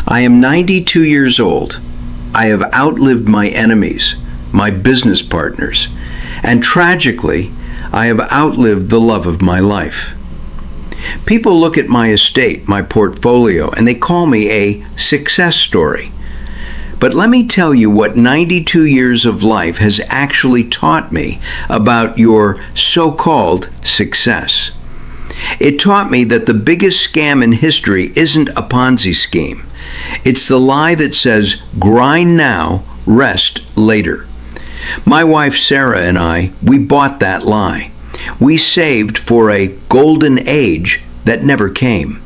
I am 92 years old. I have outlived my enemies, my business partners, and tragically, I have outlived the love of my life. People look at my estate, my portfolio, and they call me a success story. But let me tell you what 92 years of life has actually taught me about your so-called success. It taught me that the biggest scam in history isn't a Ponzi scheme. It's the lie that says, grind now, rest later. My wife Sarah and I, we bought that lie. We saved for a golden age that never came.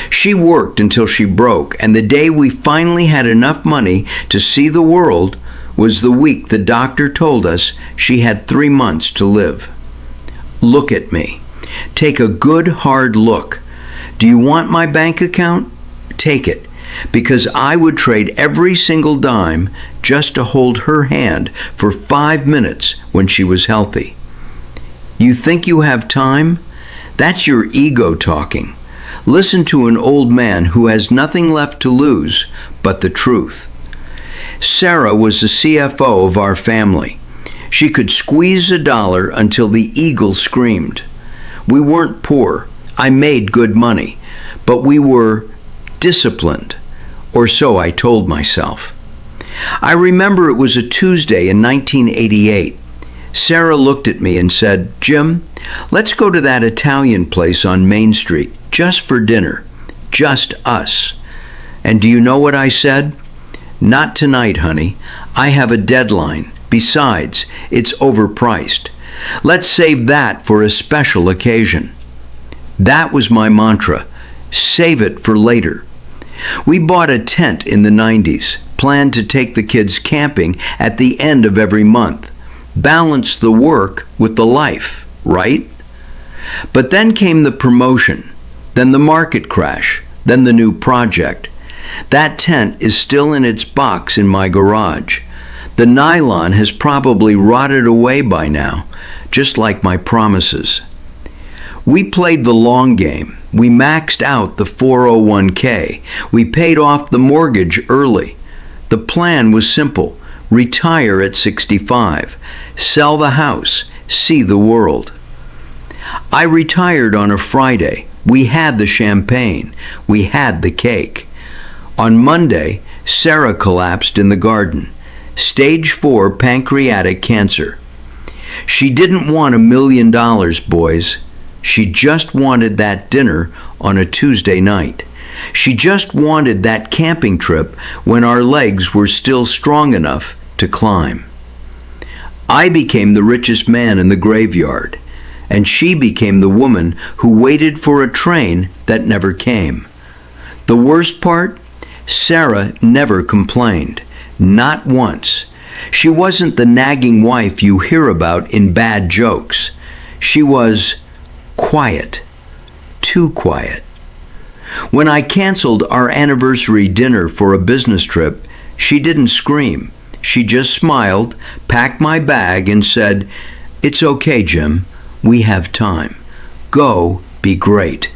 She worked until she broke, and the day we finally had enough money to see the world was the week the doctor told us she had 3 months to live. Look at me. Take a good hard look. Do you want my bank account? Take it, because I would trade every single dime just to hold her hand for 5 minutes when she was healthy. You think you have time? That's your ego talking. Listen to an old man who has nothing left to lose but the truth. Sarah was the CFO of our family. She could squeeze $1 until the eagle screamed. We weren't poor. I made good money, but we were disciplined, or so I told myself. I remember it was a Tuesday in 1988. Sarah looked at me and said, "Jim, let's go to that Italian place on Main Street, just for dinner, just us." And do you know what I said? "Not tonight, honey. I have a deadline. Besides, it's overpriced. Let's save that for a special occasion." That was my mantra. Save it for later. We bought a tent in the 90s, planned to take the kids camping at the end of every month. Balance the work with the life, right? But then came the promotion, then the market crash, then the new project. That tent is still in its box in my garage. The nylon has probably rotted away by now, just like my promises. We played the long game. We maxed out the 401k. We paid off the mortgage early. The plan was simple. Retire at 65. Sell the house. See the world. I retired on a Friday. We had the champagne. We had the cake. On Monday, Sarah collapsed in the garden. Stage 4 pancreatic cancer. She didn't want $1 million, boys. She just wanted that dinner on a Tuesday night. She just wanted that camping trip when our legs were still strong enough to climb. I became the richest man in the graveyard, and she became the woman who waited for a train that never came. The worst part? Sarah never complained. Not once. She wasn't the nagging wife you hear about in bad jokes. She was quiet. Too quiet. When I canceled our anniversary dinner for a business trip, she didn't scream. She just smiled, packed my bag, and said, "It's okay, Jim. We have time. Go be great."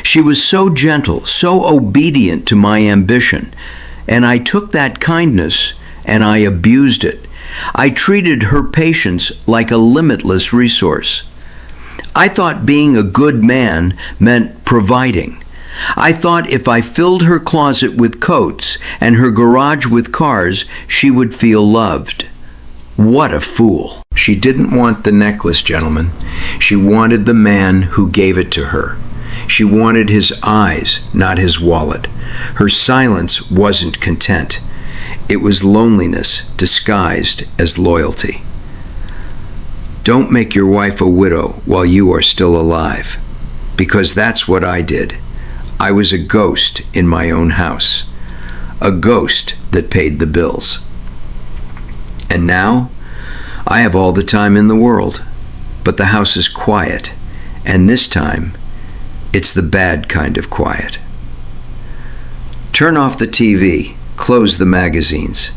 She was so gentle, so obedient to my ambition, and I took that kindness and I abused it. I treated her patience like a limitless resource. I thought being a good man meant providing. I thought if I filled her closet with coats and her garage with cars, she would feel loved. What a fool. She didn't want the necklace, gentlemen. She wanted the man who gave it to her. She wanted his eyes, not his wallet. Her silence wasn't content. It was loneliness disguised as loyalty. Don't make your wife a widow while you are still alive, because that's what I did. I was a ghost in my own house, a ghost that paid the bills. And now, I have all the time in the world, but the house is quiet, and this time, it's the bad kind of quiet. Turn off the TV, close the magazines.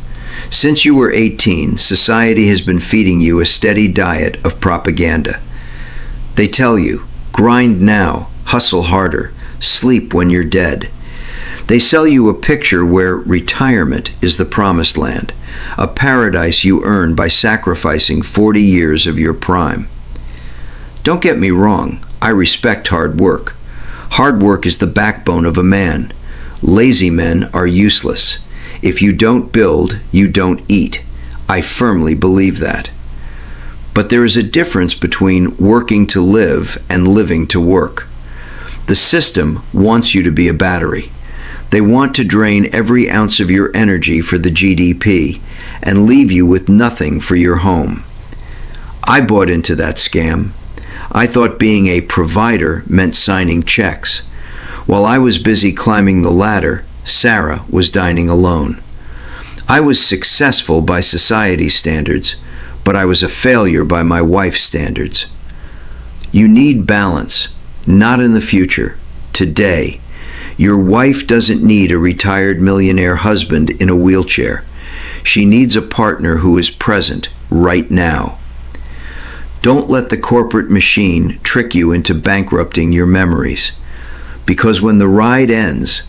Since you were 18, society has been feeding you a steady diet of propaganda. They tell you, grind now, hustle harder, sleep when you're dead. They sell you a picture where retirement is the promised land, a paradise you earn by sacrificing 40 years of your prime. Don't get me wrong, I respect hard work. Hard work is the backbone of a man. Lazy men are useless. If you don't build, you don't eat. I firmly believe that. But there is a difference between working to live and living to work. The system wants you to be a battery. They want to drain every ounce of your energy for the GDP and leave you with nothing for your home. I bought into that scam. I thought being a provider meant signing checks. While I was busy climbing the ladder, Sarah was dining alone. I was successful by society's standards, but I was a failure by my wife's standards. You need balance, not in the future, today. Your wife doesn't need a retired millionaire husband in a wheelchair. She needs a partner who is present right now. Don't let the corporate machine trick you into bankrupting your memories. Because when the ride ends,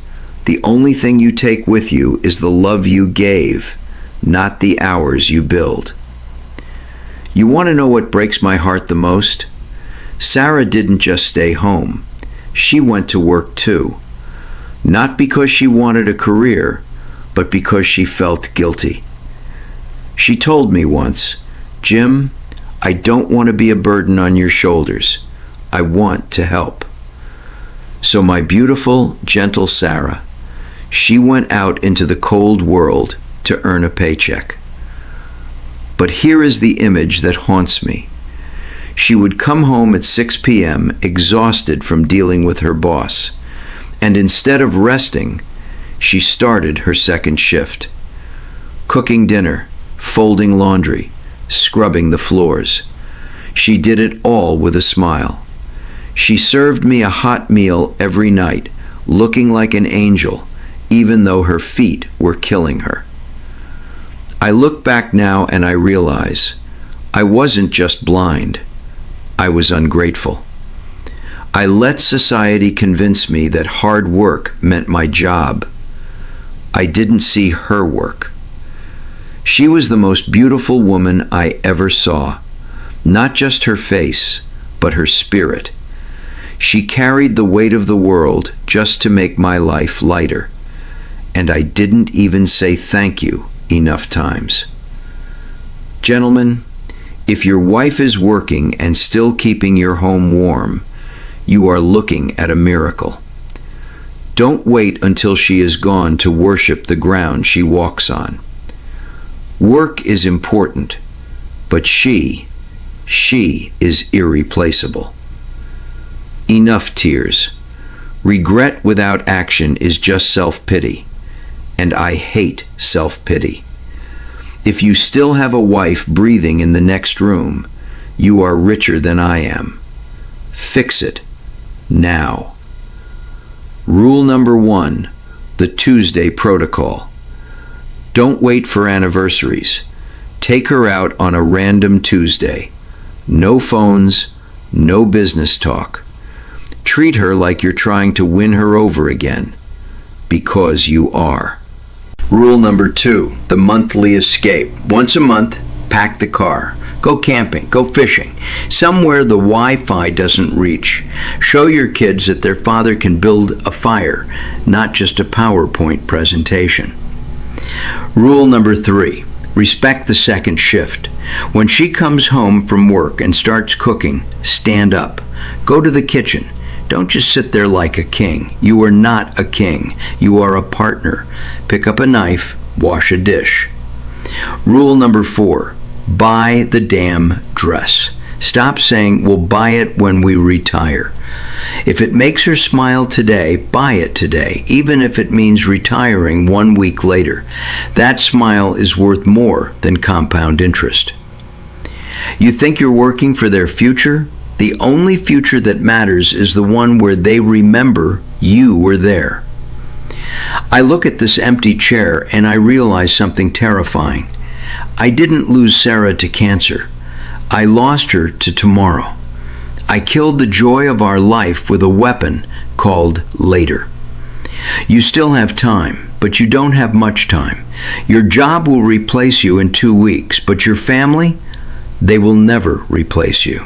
the only thing you take with you is the love you gave, not the hours you build. You want to know what breaks my heart the most? Sarah didn't just stay home. She went to work too. Not because she wanted a career, but because she felt guilty. She told me once, "Jim, I don't want to be a burden on your shoulders. I want to help." So my beautiful, gentle Sarah, she went out into the cold world to earn a paycheck. But here is the image that haunts me. She would come home at 6 p.m. exhausted from dealing with her boss, and instead of resting, she started her second shift. Cooking dinner, folding laundry, scrubbing the floors. She did it all with a smile. She served me a hot meal every night, looking like an angel, even though her feet were killing her. I look back now and I realize I wasn't just blind. I was ungrateful. I let society convince me that hard work meant my job. I didn't see her work. She was the most beautiful woman I ever saw. Not just her face, but her spirit. She carried the weight of the world just to make my life lighter. And I didn't even say thank you enough times. Gentlemen, if your wife is working and still keeping your home warm, you are looking at a miracle. Don't wait until she is gone to worship the ground she walks on. Work is important, but she is irreplaceable. Enough tears. Regret without action is just self-pity, and I hate self-pity. If you still have a wife breathing in the next room, you are richer than I am. Fix it now. Rule number 1, the Tuesday protocol. Don't wait for anniversaries. Take her out on a random Tuesday. No phones, no business talk. Treat her like you're trying to win her over again, because you are. Rule number 2, the monthly escape. Once a month, pack the car. Go camping, go fishing, somewhere the Wi-Fi doesn't reach. Show your kids that their father can build a fire, not just a PowerPoint presentation. Rule number 3, respect the second shift. When she comes home from work and starts cooking, stand up. Go to the kitchen. Don't just sit there like a king. You are not a king. You are a partner. Pick up a knife, wash a dish. Rule number 4, buy the damn dress. Stop saying, "We'll buy it when we retire." If it makes her smile today, buy it today, even if it means retiring 1 week later. That smile is worth more than compound interest. You think you're working for their future? The only future that matters is the one where they remember you were there. I look at this empty chair and I realize something terrifying. I didn't lose Sarah to cancer. I lost her to tomorrow. I killed the joy of our life with a weapon called later. You still have time, but you don't have much time. Your job will replace you in 2 weeks, but your family, they will never replace you.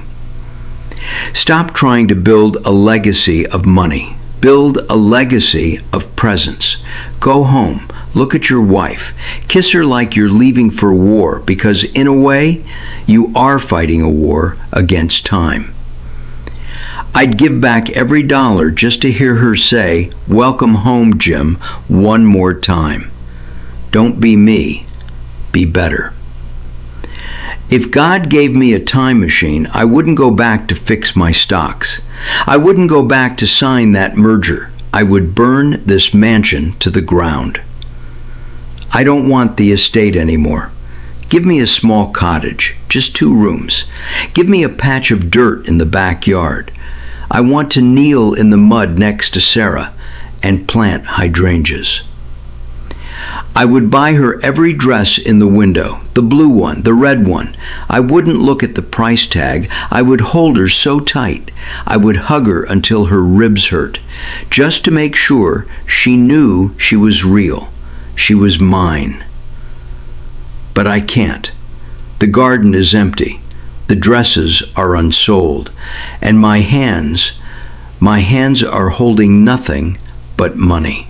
Stop trying to build a legacy of money. Build a legacy of presence. Go home. Look at your wife. Kiss her like you're leaving for war, because in a way, you are fighting a war against time. I'd give back every dollar just to hear her say, "Welcome home, Jim," one more time. Don't be me. Be better. If God gave me a time machine, I wouldn't go back to fix my stocks. I wouldn't go back to sign that merger. I would burn this mansion to the ground. I don't want the estate anymore. Give me a small cottage, just 2 rooms. Give me a patch of dirt in the backyard. I want to kneel in the mud next to Sarah and plant hydrangeas. I would buy her every dress in the window, the blue one, the red one. I wouldn't look at the price tag. I would hold her so tight. I would hug her until her ribs hurt, just to make sure she knew she was real. She was mine. But I can't. The garden is empty. The dresses are unsold. And my hands are holding nothing but money.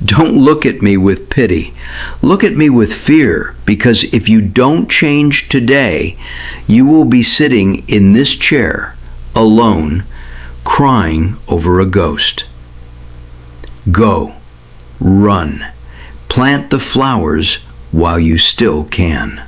Don't look at me with pity. Look at me with fear, because if you don't change today, you will be sitting in this chair, alone, crying over a ghost. Go. Run. Plant the flowers while you still can.